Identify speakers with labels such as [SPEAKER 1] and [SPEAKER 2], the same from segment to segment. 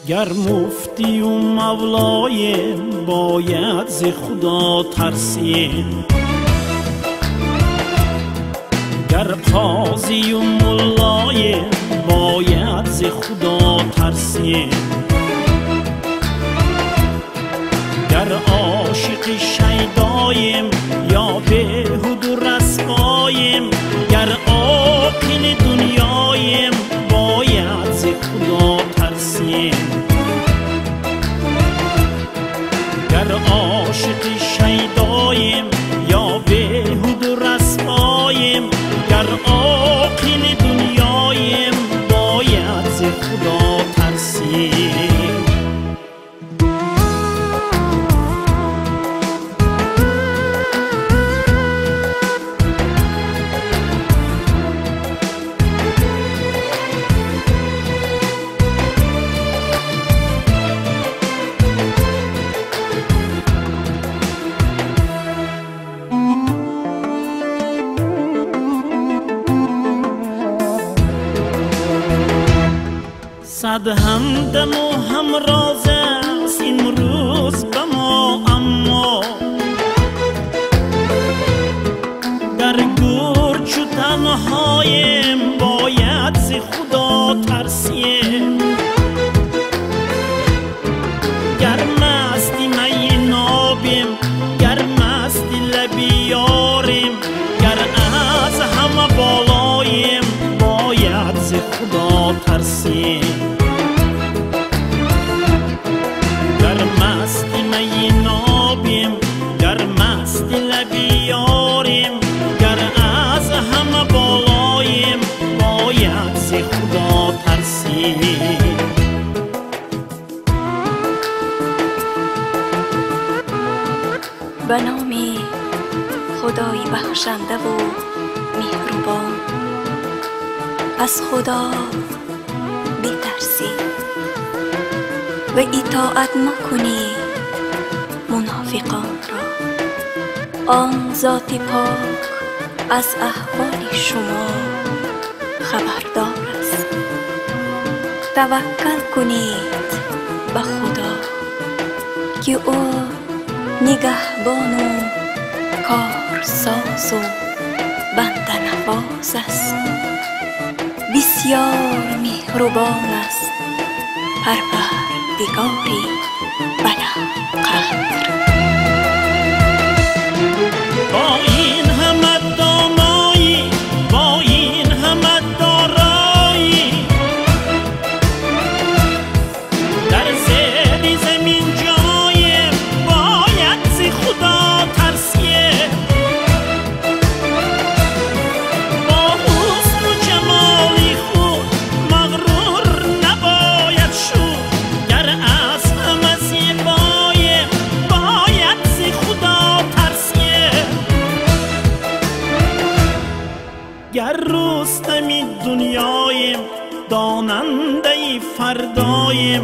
[SPEAKER 1] گر مفتی و مولایم باید ز خدا ترسیم، گر قاضی و ملایم باید ز خدا ترسیم، گر عاشق شیدایم یا بیهود و رسوایم، گر عاقل دنیایم باید ز خدا ترسیم، گر عاشق شیدایم یا بیهود و رسوایم، گر عاقل دنیایم باید ز خدا ترسیم. صد همدم و همراز است این روز به ما، اما در گور چو تنهایم باید ز خدا ترسیم، گر مستی می نابیم، گر مستی لبی یاریم، گر از همه بالایم باید ز خدا ترسیم، گر مستی می نابیم، گر مستی لبی یاریم، گر از همه بالایم باید ز خدا ترسیم.
[SPEAKER 2] به نام خدای بخشنده و مهربان، از خدا بترسی و اطاعت مکنی منافقان را. آن ذات پاک از احوال شما خبردار است. توکل کنید به خدا که او نگهبان و کارساز و بنده نواز است. بسیار مهربان است پروردگاری بلند قدر.
[SPEAKER 1] با این همه دانایی، با این همه دارایی، در زیر زمین جایم باید ز خدا ترسیم، با حسن و جمالی خود مغرور نباید شد، گر از همه زیبایم باید ز خدا ترسیم، گر رستمی دنیایم داننده فردایم،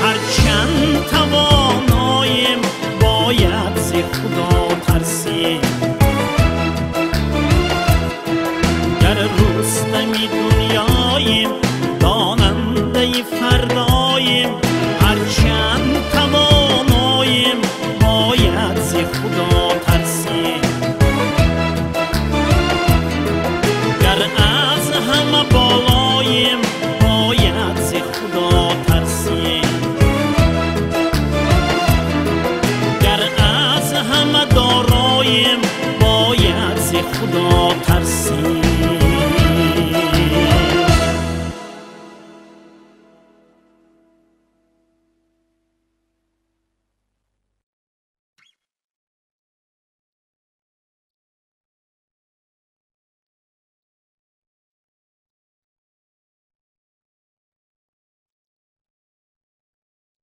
[SPEAKER 1] هرچند توانایم باید ز خدا ترسیم.